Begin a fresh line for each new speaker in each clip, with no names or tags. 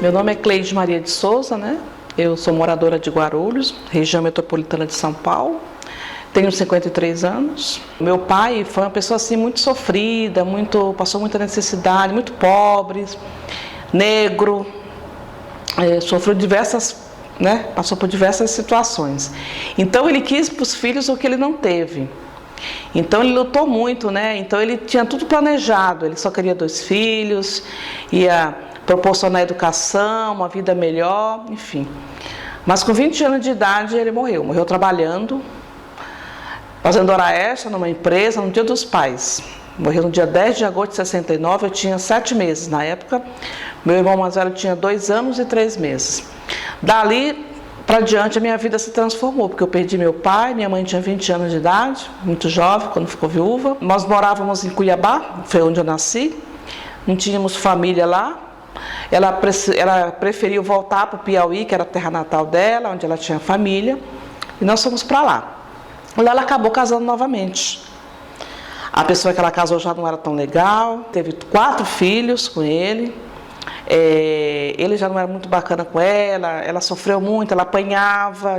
Meu nome é Cleide Maria de Souza, né? Eu sou moradora de Guarulhos, região metropolitana de São Paulo. Tenho 53 anos. Meu pai foi uma pessoa assim muito sofrida, passou muita necessidade, muito pobre, negro, sofreu passou por diversas situações. Então ele quis para os filhos o que ele não teve. Então ele lutou muito, né? Então ele tinha tudo planejado, ele só queria 2 filhos, ia proporcionar educação, uma vida melhor, enfim. Mas com 20 anos de idade ele morreu trabalhando, fazendo hora extra numa empresa no Dia dos Pais. Morreu no dia 10 de agosto de 69, eu tinha 7 meses na época. Meu irmão mais velho tinha 2 anos e 3 meses. Dali para diante a minha vida se transformou, porque eu perdi meu pai, minha mãe tinha 20 anos de idade, muito jovem, quando ficou viúva. Nós morávamos em Cuiabá, foi onde eu nasci, não tínhamos família lá. Ela preferiu voltar para o Piauí, que era a terra natal dela, onde ela tinha família, e nós fomos para lá. Lá ela acabou casando novamente. A pessoa que ela casou já não era tão legal, teve 4 filhos com ele. Ele já não era muito bacana com ela sofreu muito, ela apanhava,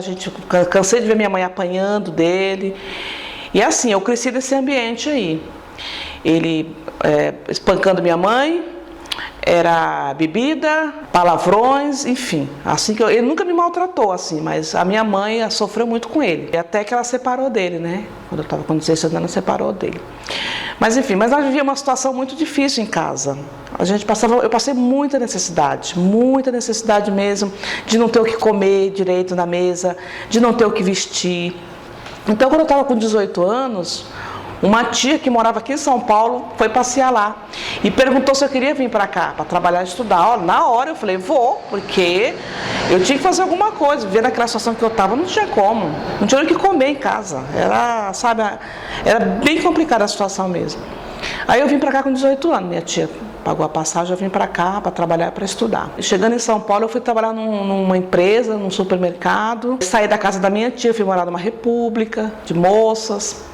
cansei de ver minha mãe apanhando dele. E assim, eu cresci nesse ambiente aí. Ele espancando minha mãe, era bebida, palavrões, enfim. Assim que ele nunca me maltratou assim, mas a minha mãe sofreu muito com ele. Até que ela separou dele, né? Quando eu estava com 16 anos, ela separou dele. Mas enfim, nós vivíamos uma situação muito difícil em casa. Eu passei muita necessidade mesmo, de não ter o que comer direito na mesa, de não ter o que vestir. Então, quando eu estava com 18 anos, uma tia que morava aqui em São Paulo foi passear lá e perguntou se eu queria vir para cá, para trabalhar e estudar. Na hora eu falei, vou, porque eu tinha que fazer alguma coisa. Vendo aquela situação que eu estava, não tinha como, não tinha o que comer em casa. Era bem complicada a situação mesmo. Aí eu vim para cá com 18 anos, minha tia pagou a passagem, eu vim para cá para trabalhar, para estudar. Chegando em São Paulo, eu fui trabalhar numa empresa, num supermercado. Saí da casa da minha tia, fui morar numa república de moças.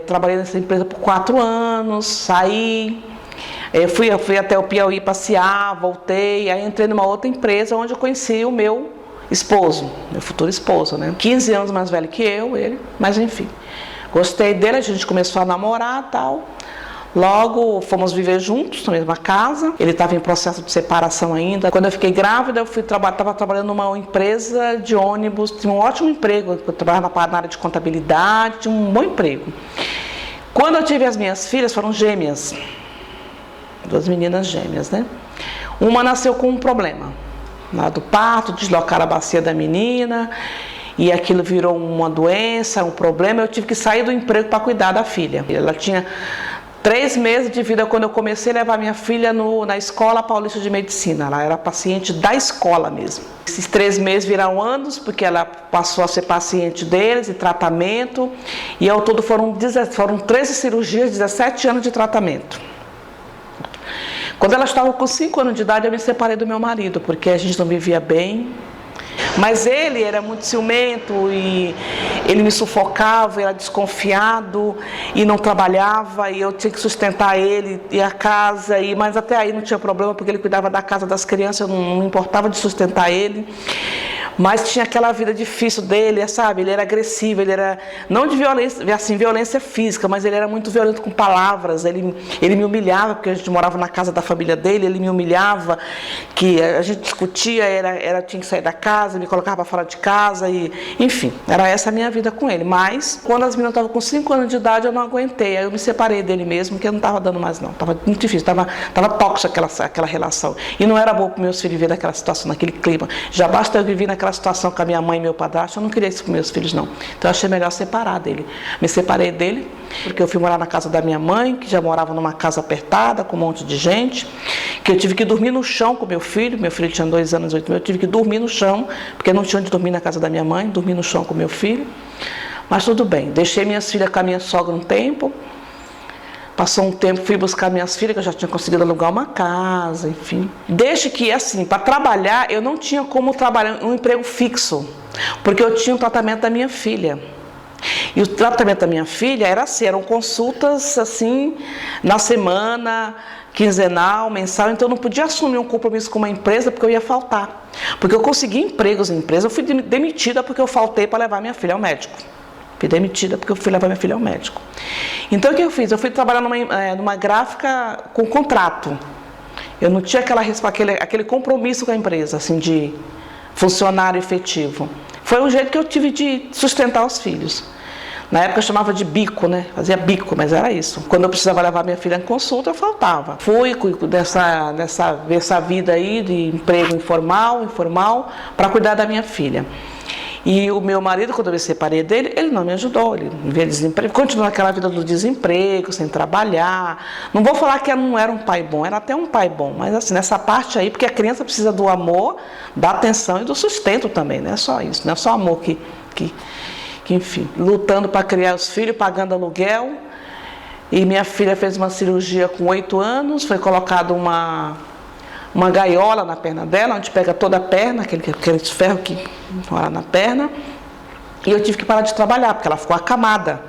Trabalhei nessa empresa por 4 anos, saí, fui até o Piauí passear, voltei, aí entrei numa outra empresa onde eu conheci o meu esposo, meu futuro esposo, né? 15 anos mais velho que ele, mas enfim, gostei dele, a gente começou a namorar e tal. Logo fomos viver juntos na mesma casa. Ele estava em processo de separação ainda. Quando eu fiquei grávida, eu estava trabalhando numa empresa de ônibus, tinha um ótimo emprego, eu trabalhava na área de contabilidade, tinha um bom emprego. Quando eu tive as minhas filhas, foram gêmeas, 2 meninas gêmeas, né? Uma nasceu com um problema, lá do parto, deslocaram a bacia da menina, e aquilo virou uma doença, um problema. Eu tive que sair do emprego para cuidar da filha. Ela tinha 3 meses de vida quando eu comecei a levar minha filha na Escola Paulista de Medicina. Ela era paciente da escola mesmo. Esses 3 meses viraram anos, porque ela passou a ser paciente deles, e tratamento. E ao todo foram 13 cirurgias, 17 anos de tratamento. Quando ela estava com 5 anos de idade, eu me separei do meu marido, porque a gente não vivia bem. Mas ele era muito ciumento e ele me sufocava, era desconfiado e não trabalhava, e eu tinha que sustentar ele e a casa, mas até aí não tinha problema, porque ele cuidava da casa das crianças, eu não me importava de sustentar ele. Mas tinha aquela vida difícil dele, sabe? Ele era agressivo, ele era, não de violência, assim, violência física, mas ele era muito violento com palavras. Ele me humilhava, porque a gente morava na casa da família dele, ele me humilhava, que a gente discutia, tinha que sair da casa, me colocava para fora de casa, e enfim, era essa a minha vida com ele. Mas quando as meninas estavam com 5 anos de idade, eu não aguentei, aí eu me separei dele mesmo, porque eu não estava dando mais não, estava muito difícil, estava tóxica aquela relação. E não era bom para meus filhos viver naquela situação, naquele clima. Já basta eu viver naquela situação com a minha mãe e meu padrasto, eu não queria isso com meus filhos não. Então eu achei melhor separar dele. Me separei dele, porque eu fui morar na casa da minha mãe, que já morava numa casa apertada, com um monte de gente, que eu tive que dormir no chão com meu filho tinha 2 anos e 8 meses, eu tive que dormir no chão, porque não tinha onde dormir na casa da minha mãe, dormi no chão com meu filho. Mas tudo bem, deixei minhas filhas com a minha sogra um tempo. Passou um tempo, fui buscar minhas filhas, que eu já tinha conseguido alugar uma casa, enfim. Desde que, assim, para trabalhar, eu não tinha como trabalhar um emprego fixo, porque eu tinha o tratamento da minha filha. E o tratamento da minha filha era assim, eram consultas assim, na semana, quinzenal, mensal, então eu não podia assumir um compromisso com uma empresa porque eu ia faltar. Porque eu consegui empregos em empresa, eu fui demitida porque eu faltei para levar minha filha ao médico. Fui demitida porque eu fui levar minha filha ao médico. Então o que eu fiz? Eu fui trabalhar numa gráfica com contrato. Eu não tinha aquele compromisso com a empresa, assim, de funcionário efetivo. Foi o jeito que eu tive de sustentar os filhos. Na época eu chamava de bico, né? Fazia bico, mas era isso. Quando eu precisava levar minha filha em consulta, eu faltava. Fui dessa vida aí de emprego informal, para cuidar da minha filha. E o meu marido, quando eu me separei dele, ele não me ajudou, ele me via desemprego, continuou aquela vida do desemprego, sem trabalhar. Não vou falar que não era um pai bom, era até um pai bom, mas assim, nessa parte aí, porque a criança precisa do amor, da atenção e do sustento também, não é só isso, não é só amor que enfim, lutando para criar os filhos, pagando aluguel. E minha filha fez uma cirurgia com 8 anos, foi colocado uma gaiola na perna dela, onde pega toda a perna, aquele ferro que mora na perna. E eu tive que parar de trabalhar, porque ela ficou acamada.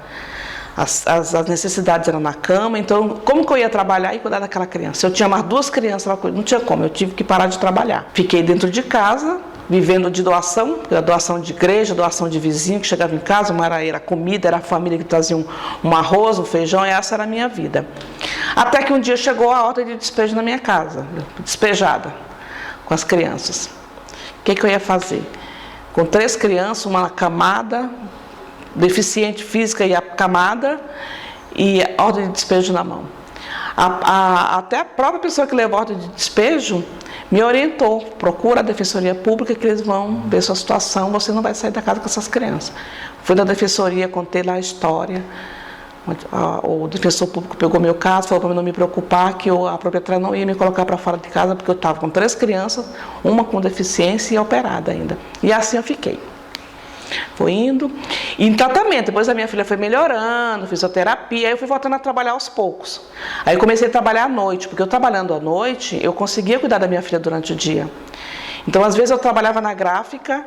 As necessidades eram na cama, então como que eu ia trabalhar e cuidar daquela criança? Eu tinha mais 2 crianças, não tinha como, eu tive que parar de trabalhar. Fiquei dentro de casa, vivendo de doação, doação de igreja, doação de vizinho que chegava em casa, era comida, era a família que trazia um arroz, um feijão, e essa era a minha vida. Até que um dia chegou a ordem de despejo na minha casa, despejada, com as crianças. O que eu ia fazer? Com 3 crianças, uma acamada, deficiente física e acamada, e a ordem de despejo na mão. Até a própria pessoa que levou a ordem de despejo me orientou: procura a Defensoria Pública que eles vão ver sua situação, você não vai sair da casa com essas crianças. Fui na Defensoria, contei lá a história, o defensor público pegou meu caso, falou para mim não me preocupar, que a proprietária não ia me colocar para fora de casa, porque eu estava com 3 crianças, uma com deficiência e operada ainda. E assim eu fiquei. Foi indo, e em tratamento, depois a minha filha foi melhorando, fisioterapia, aí eu fui voltando a trabalhar aos poucos. Aí comecei a trabalhar à noite, porque eu trabalhando à noite, eu conseguia cuidar da minha filha durante o dia. Então às vezes eu trabalhava na gráfica,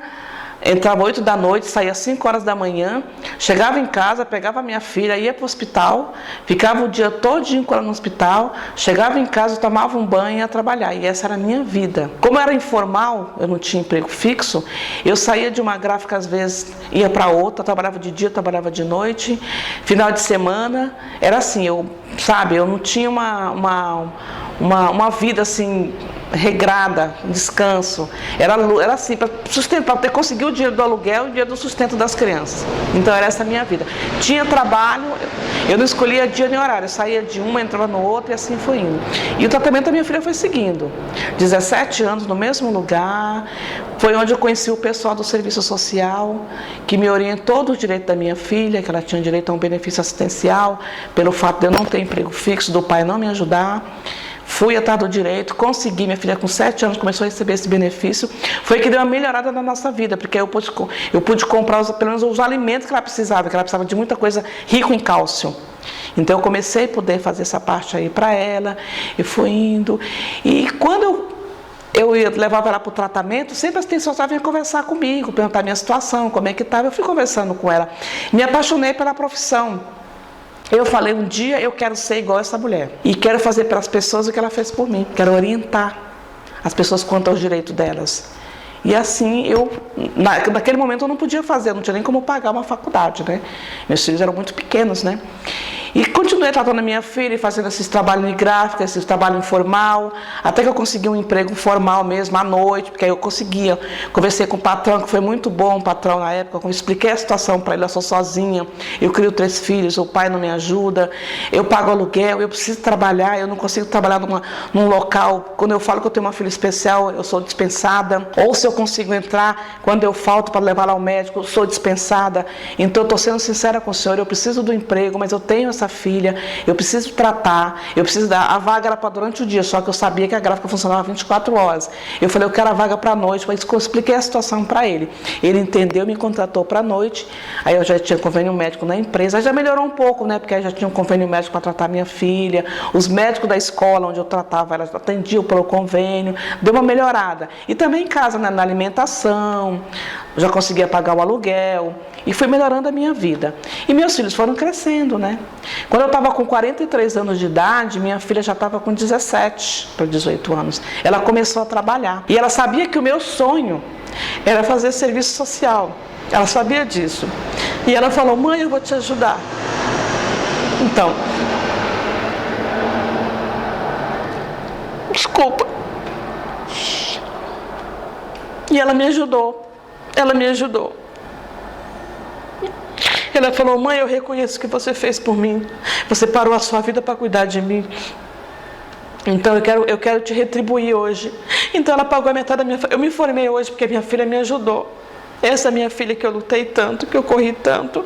entrava 8 da noite, saía 5 horas da manhã, chegava em casa, pegava a minha filha, ia para o hospital, ficava o dia todinho com ela no hospital, chegava em casa, tomava um banho e ia trabalhar. E essa era a minha vida. Como era informal, eu não tinha emprego fixo, eu saía de uma gráfica, às vezes ia para outra, trabalhava de dia, trabalhava de noite, final de semana, era assim, eu não tinha uma vida assim regrada, descanso. Era assim, para sustentar, para conseguir o dinheiro do aluguel e o dinheiro do sustento das crianças. Então era essa a minha vida. Tinha trabalho, eu não escolhia dia nem horário, eu saía de uma, entrava no outro e assim foi indo. E o tratamento da minha filha foi seguindo. 17 anos no mesmo lugar, foi onde eu conheci o pessoal do serviço social, que me orientou do direito da minha filha, que ela tinha direito a um benefício assistencial, pelo fato de eu não ter emprego fixo, do pai não me ajudar. Fui atrás do direito, consegui, minha filha com 7 anos começou a receber esse benefício, foi que deu uma melhorada na nossa vida, porque eu pude comprar pelo menos os alimentos que ela precisava de muita coisa rica em cálcio. Então eu comecei a poder fazer essa parte aí para ela, e fui indo, e quando eu levava ela para o tratamento, sempre as pessoas vinham conversar comigo, perguntar a minha situação, como é que estava, eu fui conversando com ela, me apaixonei pela profissão. Eu falei, um dia eu quero ser igual a essa mulher. E quero fazer pelas pessoas o que ela fez por mim. Quero orientar as pessoas quanto aos direitos delas. E assim, naquele momento eu não podia fazer, não tinha nem como pagar uma faculdade, né? Meus filhos eram muito pequenos, né? E continuei tratando a minha filha e fazendo esses trabalhos de gráfica, esse trabalho informal, até que eu consegui um emprego formal mesmo, à noite, porque aí eu conseguia. Conversei com o patrão, que foi muito bom, o patrão na época, eu expliquei a situação para ele, eu sou sozinha, eu crio 3 filhos, o pai não me ajuda, eu pago aluguel, eu preciso trabalhar, eu não consigo trabalhar num local, quando eu falo que eu tenho uma filha especial, eu sou dispensada, ou se eu consigo entrar, quando eu falto para levar ela ao médico, eu sou dispensada. Então eu estou sendo sincera com o senhor, eu preciso do emprego, mas eu tenho essa filha, eu preciso tratar, eu preciso dar, a vaga era para durante o dia, só que eu sabia que a gráfica funcionava 24 horas. Eu falei, eu quero a vaga para a noite, mas eu expliquei a situação para ele. Ele entendeu, me contratou para a noite, aí eu já tinha convênio médico na empresa, aí já melhorou um pouco, né, porque aí já tinha um convênio médico para tratar minha filha, os médicos da escola onde eu tratava, elas atendiam pelo convênio, deu uma melhorada. E também em casa, né, na alimentação, já conseguia pagar o aluguel, e foi melhorando a minha vida. E meus filhos foram crescendo, né? Quando eu estava com 43 anos de idade, minha filha já estava com 17 para 18 anos. Ela começou a trabalhar. E ela sabia que o meu sonho era fazer serviço social. Ela sabia disso. E ela falou, mãe, eu vou te ajudar. Então, desculpa. E ela me ajudou. Ela me ajudou. Ela falou, mãe, eu reconheço o que você fez por mim. Você parou a sua vida para cuidar de mim. Então eu quero te retribuir hoje. Então ela pagou a metade da minha... Eu me formei hoje porque minha filha me ajudou. Essa minha filha que eu lutei tanto, que eu corri tanto,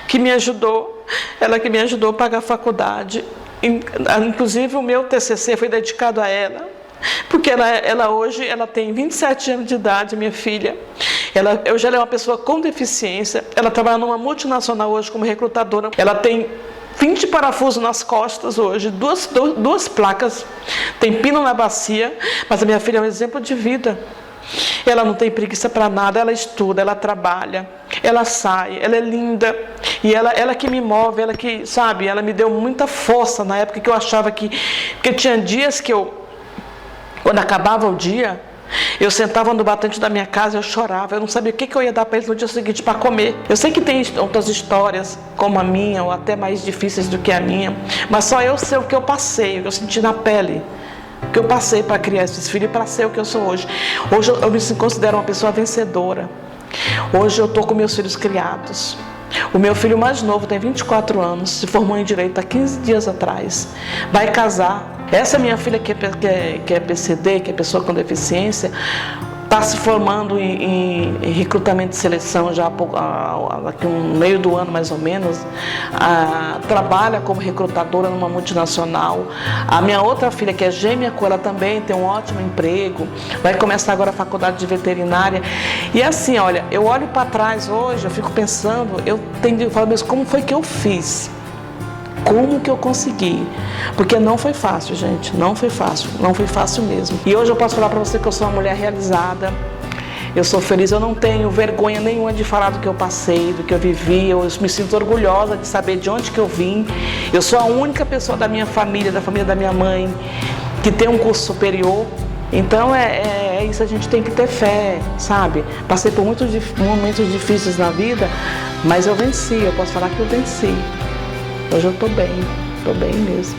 que me ajudou. Ela que me ajudou a pagar a faculdade. Inclusive o meu TCC foi dedicado a ela. Porque ela hoje tem 27 anos de idade, minha filha. Hoje ela é uma pessoa com deficiência. Ela trabalha numa multinacional hoje como recrutadora. Ela tem 20 parafusos nas costas hoje, duas placas, tem pino na bacia, mas a minha filha é um exemplo de vida. Ela não tem preguiça para nada, ela estuda, ela trabalha, ela sai, ela é linda. E ela que me move, ela que, sabe, ela me deu muita força na época que eu achava que... Porque tinha dias que quando acabava o dia, eu sentava no batente da minha casa, eu chorava, eu não sabia o que eu ia dar para eles no dia seguinte para comer. Eu sei que tem outras histórias como a minha, ou até mais difíceis do que a minha, mas só eu sei o que eu passei, o que eu senti na pele, o que eu passei para criar esses filhos e para ser o que eu sou hoje. Hoje eu me considero uma pessoa vencedora. Hoje eu estou com meus filhos criados. O meu filho mais novo tem 24 anos, se formou em Direito há 15 dias atrás, vai casar. Essa minha filha que é PCD, que é pessoa com deficiência, está se formando em recrutamento de seleção já daqui um meio do ano mais ou menos. Trabalha como recrutadora numa multinacional. A minha outra filha, que é gêmea com ela também, tem um ótimo emprego, vai começar agora a faculdade de veterinária. E assim, olha, eu olho para trás hoje, eu fico pensando, eu tenho que falar, mas como foi que eu fiz? Como que eu consegui? Porque não foi fácil, gente, não foi fácil mesmo. E hoje eu posso falar para você que eu sou uma mulher realizada, eu sou feliz, eu não tenho vergonha nenhuma de falar do que eu passei, do que eu vivi, eu me sinto orgulhosa de saber de onde que eu vim. Eu sou a única pessoa da minha família, da família da minha mãe, que tem um curso superior. Então é isso, a gente tem que ter fé, sabe? Passei por muitos momentos difíceis na vida, mas eu venci, eu posso falar que eu venci. Hoje eu tô bem mesmo.